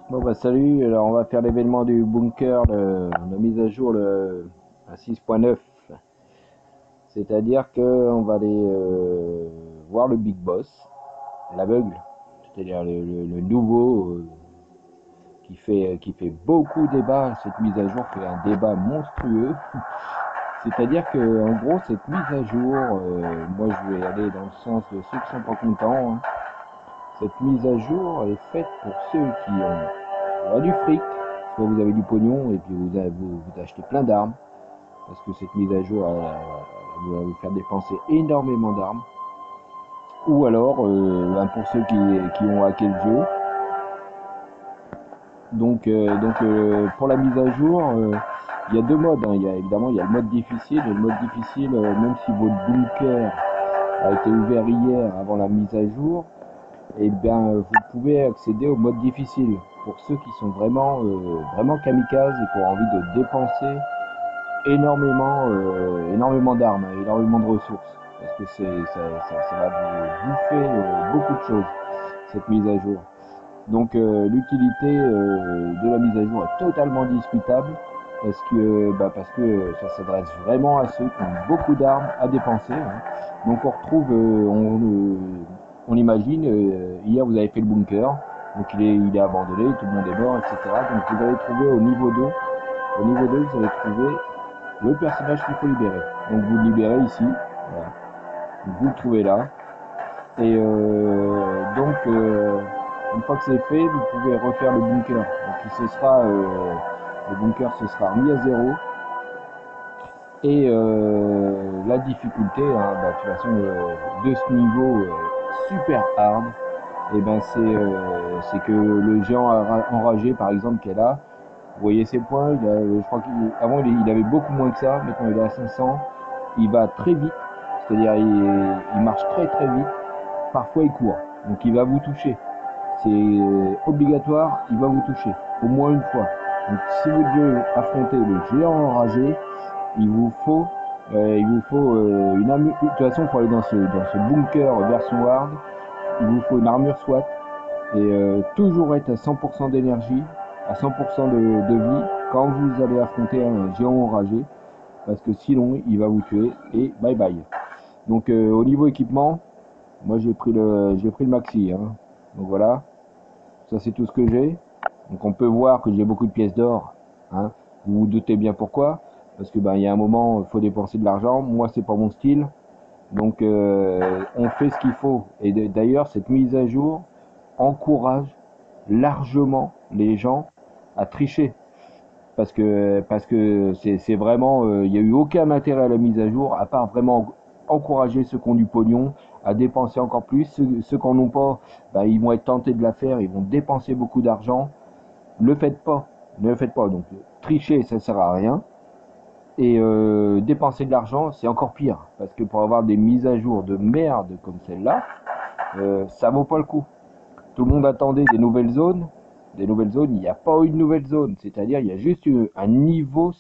Bon bah salut, alors on va faire l'événement du bunker, la mise à jour à 6.9. C'est-à-dire qu'on va aller voir le Big Boss, l'aveugle, c'est-à-dire le nouveau qui fait beaucoup débat. Cette mise à jour fait un débat monstrueux. C'est-à-dire que en gros cette mise à jour, moi je vais aller dans le sens de ceux qui sont pas contents, hein. Cette mise à jour est faite pour ceux qui ont soit du fric, soit vous avez du pognon et puis vous achetez plein d'armes, parce que cette mise à jour elle va vous faire dépenser énormément d'armes. Ou alors, ben, pour ceux qui ont hacké le jeu. Pour la mise à jour, il y a deux modes, hein. Évidemment, il y a le mode difficile. Et le mode difficile, même si votre bunker a été ouvert hier avant la mise à jour, et bien vous pouvez accéder au mode difficile pour ceux qui sont vraiment kamikazes et qui ont envie de dépenser énormément d'armes, énormément de ressources, parce que ça va vous bouffer beaucoup de choses cette mise à jour. Donc l'utilité de la mise à jour est totalement discutable parce que ça s'adresse vraiment à ceux qui ont beaucoup d'armes à dépenser, hein. Donc on retrouve, on imagine, hier vous avez fait le bunker, donc il est abandonné, tout le monde est mort, etc. Donc vous allez trouver au niveau 2 vous allez trouver le personnage qu'il faut libérer. Donc vous le libérez ici, voilà. Donc, vous le trouvez là, et une fois que c'est fait, vous pouvez refaire le bunker. Donc le bunker se sera remis à zéro. Et la difficulté, hein, bah, de toute façon, de ce niveau super hard, et ben c'est que le géant enragé, par exemple, qui est là, vous voyez ses points, je crois qu'avant il avait beaucoup moins que ça, maintenant il est à 500, il va très vite, c'est-à-dire il marche très très vite, parfois il court, donc il va vous toucher. C'est obligatoire, il va vous toucher, au moins une fois. Donc si vous devez affronter le géant enragé, il vous faut, une armure. De toute façon, pour aller dans ce bunker version hard, il vous faut une armure SWAT et toujours être à 100% d'énergie, à 100% de vie quand vous allez affronter un géant enragé, parce que sinon il va vous tuer et bye bye. Donc au niveau équipement, moi j'ai pris le maxi, hein. Donc voilà, ça c'est tout ce que j'ai. Donc on peut voir que j'ai beaucoup de pièces d'or, hein. Vous vous doutez bien pourquoi, parce que ben il y a un moment il faut dépenser de l'argent. Moi c'est pas mon style, donc on fait ce qu'il faut. Et d'ailleurs cette mise à jour encourage largement les gens à tricher, parce que c'est vraiment, il n'y a eu aucun intérêt à la mise à jour, à part vraiment encourager ceux qui ont du pognon à dépenser encore plus. Ceux qui n'en ont pas, bah, ils vont être tentés de la faire, ils vont dépenser beaucoup d'argent. Le faites pas, ne le faites pas. Donc tricher, ça sert à rien. Et dépenser de l'argent, c'est encore pire, parce que pour avoir des mises à jour de merde comme celle-là, ça vaut pas le coup. Tout le monde attendait des nouvelles zones. Des nouvelles zones, il n'y a pas eu de nouvelles zones. C'est-à-dire, il y a juste un niveau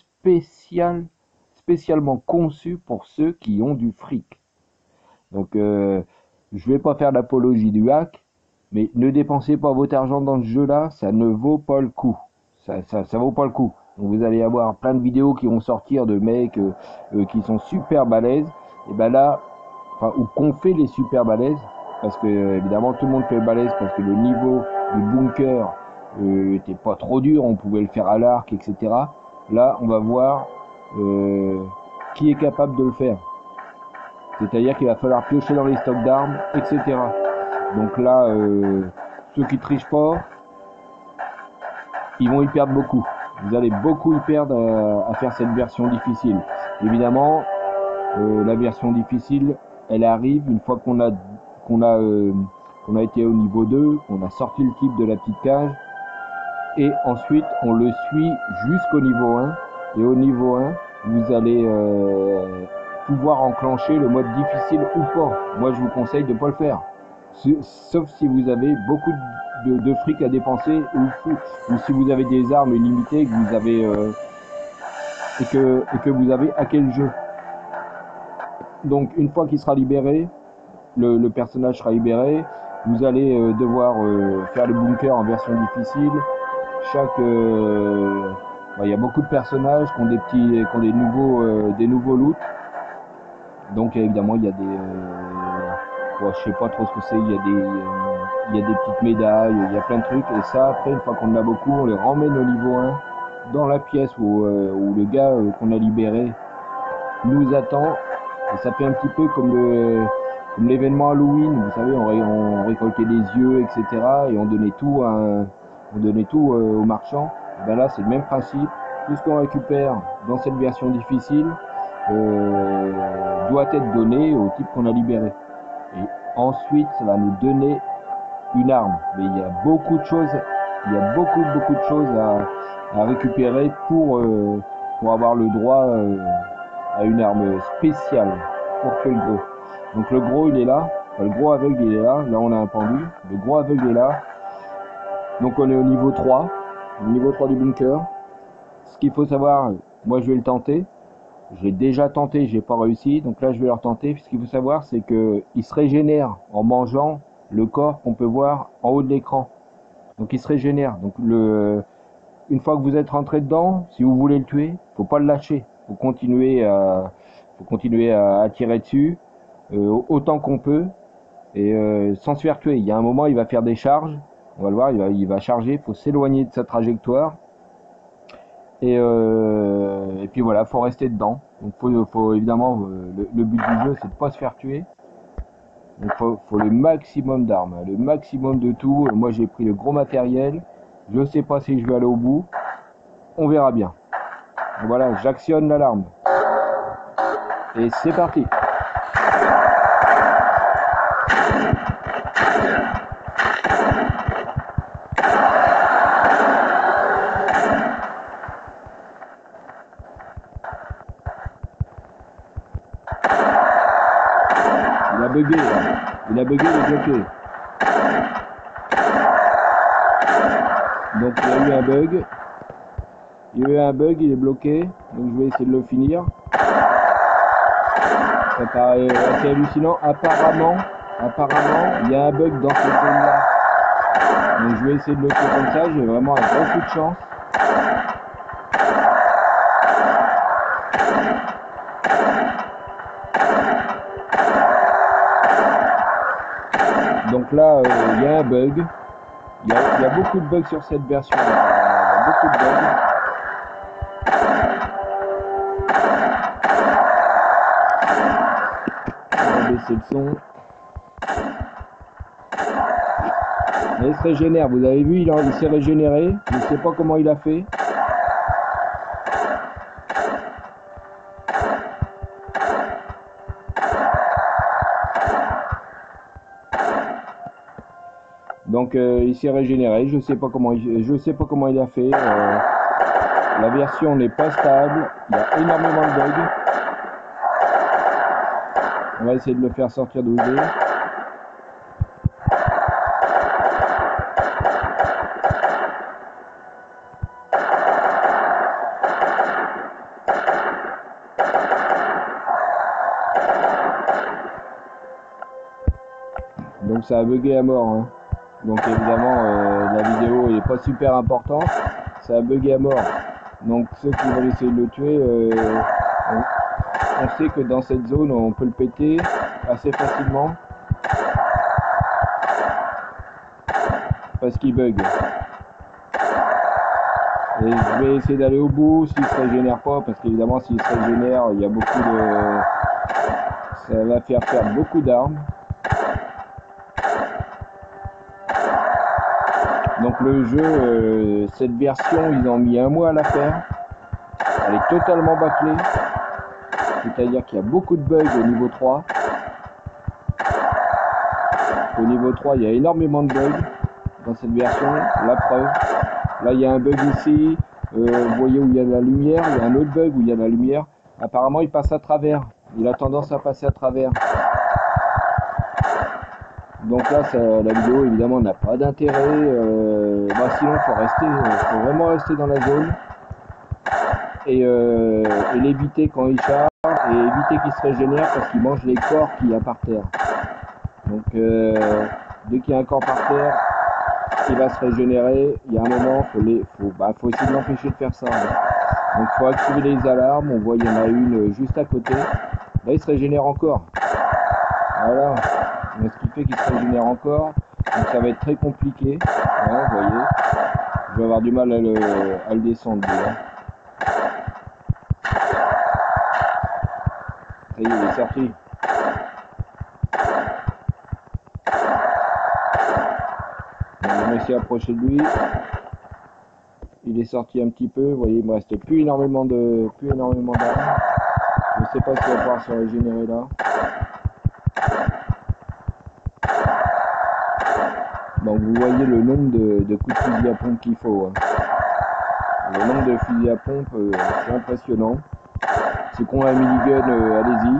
spécialement conçu pour ceux qui ont du fric. Donc, je ne vais pas faire l'apologie du hack, mais ne dépensez pas votre argent dans ce jeu-là, ça ne vaut pas le coup. Ça vaut pas le coup. Donc, vous allez avoir plein de vidéos qui vont sortir de mecs qui sont super balèzes. Et ben là, enfin, ou qu'on fait les super balèzes, parce que évidemment tout le monde fait le balèze parce que le niveau du bunker était pas trop dur, on pouvait le faire à l'arc, etc. Là, on va voir euh, qui est capable de le faire. C'est-à-dire qu'il va falloir piocher dans les stocks d'armes, etc. Donc là, ceux qui trichent pas, ils vont y perdre beaucoup. Vous allez beaucoup y perdre à faire cette version difficile. Évidemment, la version difficile, elle arrive une fois qu'on a, euh, qu'on a été au niveau 2, qu'on a sorti le type de la petite cage, et ensuite on le suit jusqu'au niveau 1. Et au niveau 1, vous allez pouvoir enclencher le mode difficile ou pas. Moi, je vous conseille de ne pas le faire. Sauf si vous avez beaucoup de fric à dépenser ou si vous avez des armes limitées que vous avez, et que vous avez hacké le jeu. Donc, une fois qu'il sera libéré, le personnage sera libéré. Vous allez devoir faire le bunker en version difficile. Il y a beaucoup de personnages qui ont qui ont des nouveaux loots. Donc évidemment il y a je sais pas trop ce que c'est, il y a des petites médailles, il y a plein de trucs, et ça après une fois qu'on en a beaucoup, on les ramène au niveau 1 dans la pièce où le gars qu'on a libéré nous attend, et ça fait un petit peu comme l'événement Halloween, vous savez, on récoltait des yeux, etc. et on donnait tout aux marchands. Et ben là c'est le même principe, tout ce qu'on récupère dans cette version difficile doit être donné au type qu'on a libéré. Et ensuite, ça va nous donner une arme. Mais il y a beaucoup de choses, beaucoup de choses à récupérer pour avoir le droit à une arme spéciale pour tuer le gros. Donc le gros, il est là. Enfin, le gros aveugle, il est là. Là, on a un pendu. Le gros aveugle est là. Donc on est au niveau 3. Au niveau 3 du bunker. Ce qu'il faut savoir, moi je vais le tenter. J'ai déjà tenté, j'ai pas réussi, donc là je vais leur tenter. Ce qu'il faut savoir, c'est qu'il se régénère en mangeant le corps qu'on peut voir en haut de l'écran. Donc il se régénère. Donc une fois que vous êtes rentré dedans, si vous voulez le tuer, faut pas le lâcher. Faut continuer à tirer dessus autant qu'on peut et sans se faire tuer. Il y a un moment, il va faire des charges. On va le voir, il va charger. Il faut s'éloigner de sa trajectoire. Et puis voilà, faut rester dedans. Donc faut évidemment le but du jeu, c'est de pas se faire tuer. Donc faut le maximum d'armes, le maximum de tout. Moi j'ai pris le gros matériel. Je sais pas si je vais aller au bout. On verra bien. Donc voilà, j'actionne l'alarme. Et c'est parti. Il a bugué là. Il a bugué, il est bloqué. Donc il y a eu un bug. Il est bloqué. Donc je vais essayer de le finir. Ça paraît assez hallucinant. Apparemment, il y a un bug dans cette zone là. Donc je vais essayer de le faire comme ça. J'ai vraiment un gros coup de chance. Donc là, il y a un bug. Il y a beaucoup de bugs sur cette version. Il y a beaucoup de bugs. On va baisser le son. Et il se régénère. Vous avez vu, il s'est régénéré. Je ne sais pas comment il a fait. Donc il s'est régénéré, je sais pas comment il a fait. La version n'est pas stable, il y a énormément de bugs. On va essayer de le faire sortir d'où il est. Donc ça a bugué à mort. Hein. Donc évidemment la vidéo n'est pas super importante, ça a bugué à mort. Donc ceux qui veulent essayer de le tuer, on sait que dans cette zone on peut le péter assez facilement parce qu'il bug. Et je vais essayer d'aller au bout s'il se régénère pas, parce qu'évidemment s'il se régénère, il y a beaucoup de... ça va faire perdre beaucoup d'armes. Donc le jeu, cette version, ils ont mis 1 mois à la faire. Elle est totalement bâclée. C'est-à-dire qu'il y a beaucoup de bugs au niveau 3. Au niveau 3, il y a énormément de bugs dans cette version. La preuve. Là, il y a un bug ici. Vous voyez où il y a de la lumière. Il y a un autre bug où il y a de la lumière. Apparemment, il passe à travers. Il a tendance à passer à travers. Donc là, la vidéo évidemment n'a pas d'intérêt. Sinon, faut vraiment rester dans la zone et l'éviter quand il charge et éviter qu'il se régénère parce qu'il mange les corps qu'il y a par terre. Donc dès qu'il y a un corps par terre, il va se régénérer. Il y a un moment, faut essayer de l'empêcher de faire ça. Hein. Donc il faut activer les alarmes. On voit il y en a une juste à côté. Là il se régénère encore. Voilà. Donc, ce qui fait qu'il se régénère encore. Donc ça va être très compliqué. Voilà, vous voyez. Je vais avoir du mal à le descendre. Déjà. Ça y est, il est sorti. Je me suis approché de lui. Il est sorti un petit peu. Vous voyez, il me reste plus énormément d'armes. Je ne sais pas s'il va pouvoir se régénérer là. Donc vous voyez le nombre de coups de fusil à pompe qu'il faut. Hein. Le nombre de fusils à pompe, c'est impressionnant. Ceux qui ont un minigun, allez-y.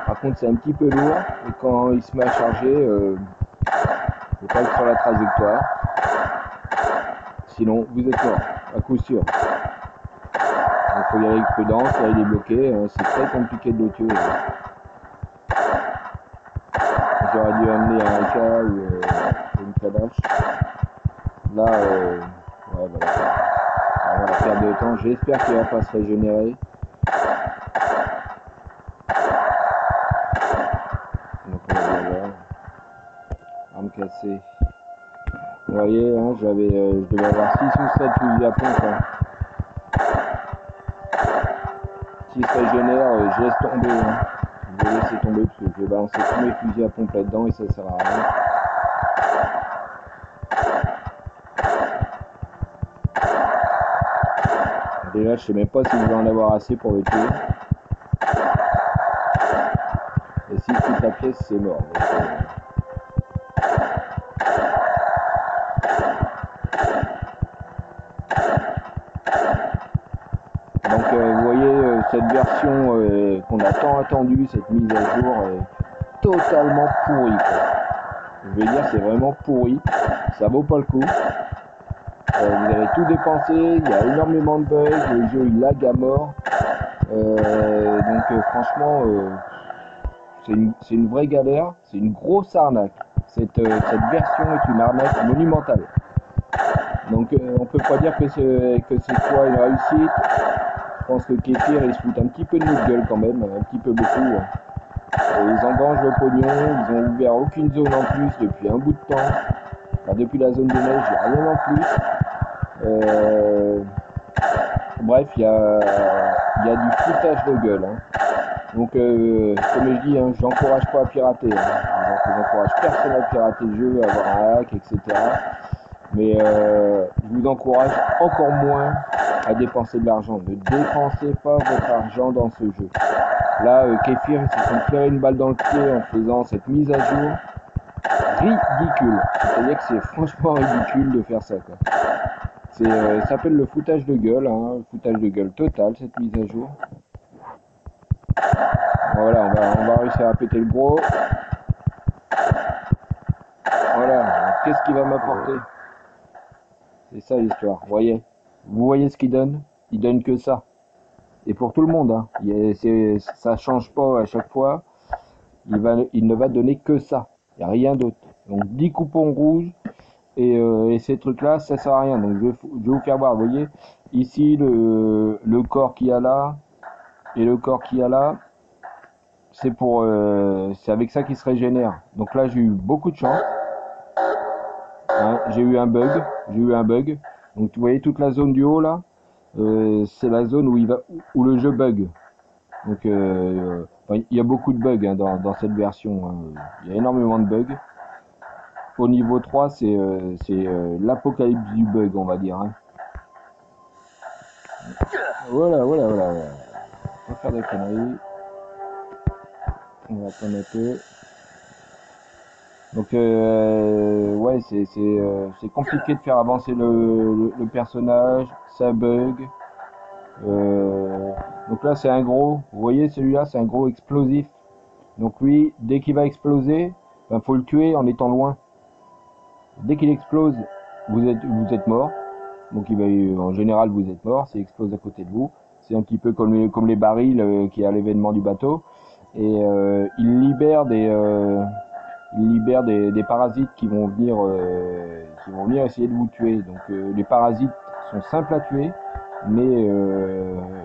Par contre, c'est un petit peu lourd. Et quand il se met à charger, faut pas être sur la trajectoire. Sinon, vous êtes mort, à coup sûr. Il faut y aller avec prudence. Là, il est bloqué. Hein. C'est très compliqué de le tuer. J'aurais dû amener un AK ou une Kadash. Là, ouais, voilà. On va perdre de temps. J'espère qu'il va pas se régénérer. Donc on va bien voir. Arme cassée. Vous voyez, hein, je devais avoir 6 ou 7 fusils à pompe. Hein. S'il se régénère, je laisse tomber. Hein. Je vais laisser tomber parce que je vais balancer tous mes fusils à pompe là-dedans et ça sert à rien. Déjà, je sais même pas si je vais en avoir assez pour le tuer. Et s'il quitte la pièce, c'est mort. Donc, vous voyez, cette version qu'on a tant attendue, cette mise à jour, est totalement pourrie. Quoi. Je veux dire, c'est vraiment pourri. Ça vaut pas le coup. Vous avez tout dépensé, il y a énormément de bugs, le jeu il lag à mort. Donc franchement, c'est une vraie galère, c'est une grosse arnaque. Cette version est une arnaque monumentale. Donc on peut pas dire que c'est quoi une réussite. Je pense que Kéfir il se fout un petit peu de notre gueule quand même, un petit peu beaucoup. Ils engagent le pognon, ils ont ouvert aucune zone en plus depuis un bout de temps. Enfin, depuis la zone de neige, il n'y a rien en plus. Bref, il y a du foutage de gueule. Hein. Donc, comme je dis, hein, j'encourage pas à pirater. Hein. J'encourage personne à pirater le jeu, à avoir un hack, etc. Mais je vous encourage encore moins à dépenser de l'argent. Ne dépensez pas votre argent dans ce jeu. Là, Kéfir, ils se sont tiré une balle dans le pied en faisant cette mise à jour ridicule. C'est-à-dire que c'est franchement ridicule de faire ça. Quoi. Ça s'appelle le foutage de gueule, hein, le foutage de gueule total cette mise à jour. Voilà, on va réussir à péter le gros. Voilà, qu'est-ce qu'il va m'apporter? C'est ça l'histoire, vous voyez ce qu'il donne? Il donne que ça. Et pour tout le monde, hein. Ça change pas à chaque fois. Il ne va donner que ça. Il n'y a rien d'autre. Donc 10 coupons rouges. Et ces trucs là ça sert à rien, donc je vais vous faire voir. Vous voyez ici le corps qu'il y a là et le corps qu'il y a là, c'est avec ça qu'il se régénère. Donc là j'ai eu beaucoup de chance, hein, j'ai eu un bug. Donc vous voyez toute la zone du haut là, c'est la zone où le jeu bug. Donc il y a beaucoup de bugs hein, dans cette version, hein. Il y a énormément de bugs. Au niveau 3, c'est l'apocalypse du bug, on va dire. Hein. Voilà. On va pas faire de conneries. On va attendre un peu. Donc, ouais, c'est compliqué de faire avancer le personnage. Ça bug. Donc là, c'est un gros. Vous voyez, celui-là, c'est un gros explosif. Donc lui, dès qu'il va exploser, ben, faut le tuer en étant loin. Dès qu'il explose, vous êtes mort. Donc en général vous êtes mort s'il explose à côté de vous. C'est un petit peu comme les barils qui est à l'événement du bateau. Et il libère il libère des parasites qui vont venir essayer de vous tuer. Donc les parasites sont simples à tuer, mais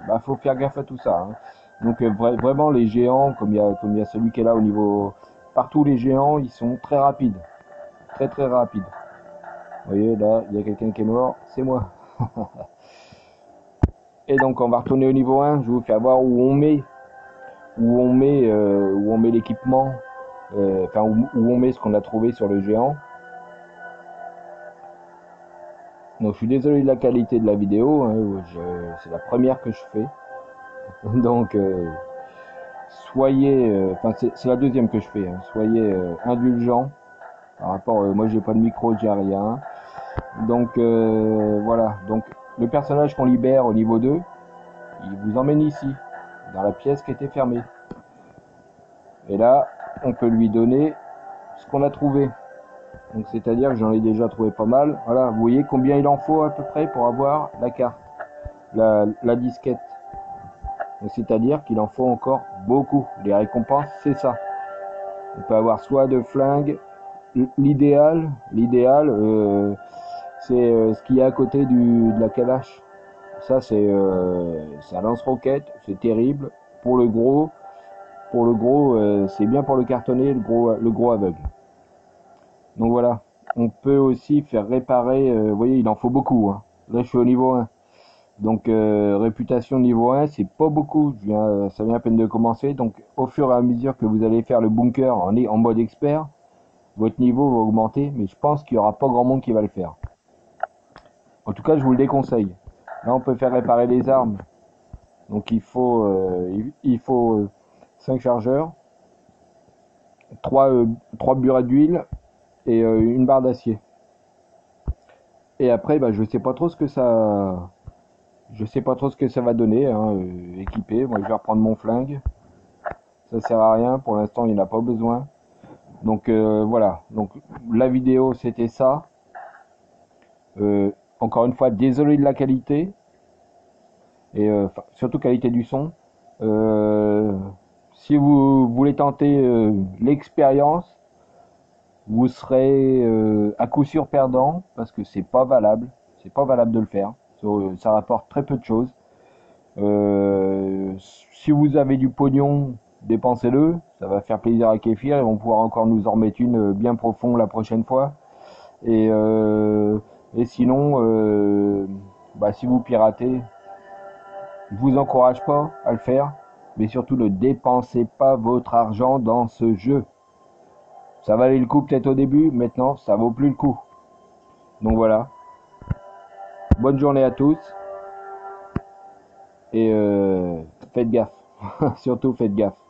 bah, faut faire gaffe à tout ça, hein. Donc vraiment les géants, comme il y a celui qui est là au niveau, partout les géants, ils sont très rapides, très très rapides. Vous voyez là, il y a quelqu'un qui est mort, c'est moi. Et donc on va retourner au niveau 1, je vous fais voir où on met l'équipement, enfin où on met ce qu'on a trouvé sur le géant. Donc je suis désolé de la qualité de la vidéo, hein, c'est la première que je fais. Donc soyez, enfin c'est la deuxième que je fais, hein, soyez indulgents par rapport, moi j'ai pas de micro, j'ai rien. Donc voilà, donc le personnage qu'on libère au niveau 2, il vous emmène ici, dans la pièce qui était fermée. Et là, on peut lui donner ce qu'on a trouvé. Donc c'est-à-dire que j'en ai déjà trouvé pas mal. Voilà, vous voyez combien il en faut à peu près pour avoir la carte, la disquette. C'est-à-dire qu'il en faut encore beaucoup. Les récompenses, c'est ça. On peut avoir soit de flingues. L'idéal, c'est ce qu'il y a à côté de la calache. Ça, c'est un lance-roquette. C'est terrible. Pour le gros, c'est bien pour le cartonné, le gros aveugle. Donc voilà. On peut aussi faire réparer. Vous voyez, il en faut beaucoup, hein. Là, je suis au niveau 1. Donc réputation niveau 1, c'est pas beaucoup, ça vient à peine de commencer. Donc au fur et à mesure que vous allez faire le bunker en mode expert, votre niveau va augmenter, mais je pense qu'il n'y aura pas grand monde qui va le faire. En tout cas, je vous le déconseille. Là, on peut faire réparer les armes. Donc il faut 5 chargeurs, 3 burets d'huile et une barre d'acier. Et après, bah, je sais pas trop ce que ça... Je sais pas trop ce que ça va donner, hein, équipé. Moi, je vais reprendre mon flingue. Ça sert à rien. Pour l'instant, il n'a pas besoin. Donc, voilà. Donc, la vidéo, c'était ça. Encore une fois, désolé de la qualité. Et surtout qualité du son. Si vous voulez tenter l'expérience, vous serez à coup sûr perdant parce que c'est pas valable. C'est pas valable de le faire. Ça rapporte très peu de choses. Si vous avez du pognon, dépensez-le, ça va faire plaisir à Kéfir, ils vont pouvoir encore nous en remettre une bien profonde la prochaine fois. Et, sinon, bah, si vous piratez, je vous encourage pas à le faire, mais surtout ne dépensez pas votre argent dans ce jeu. Ça valait le coup peut-être au début, maintenant ça vaut plus le coup. Donc voilà, bonne journée à tous. Et faites gaffe, surtout faites gaffe.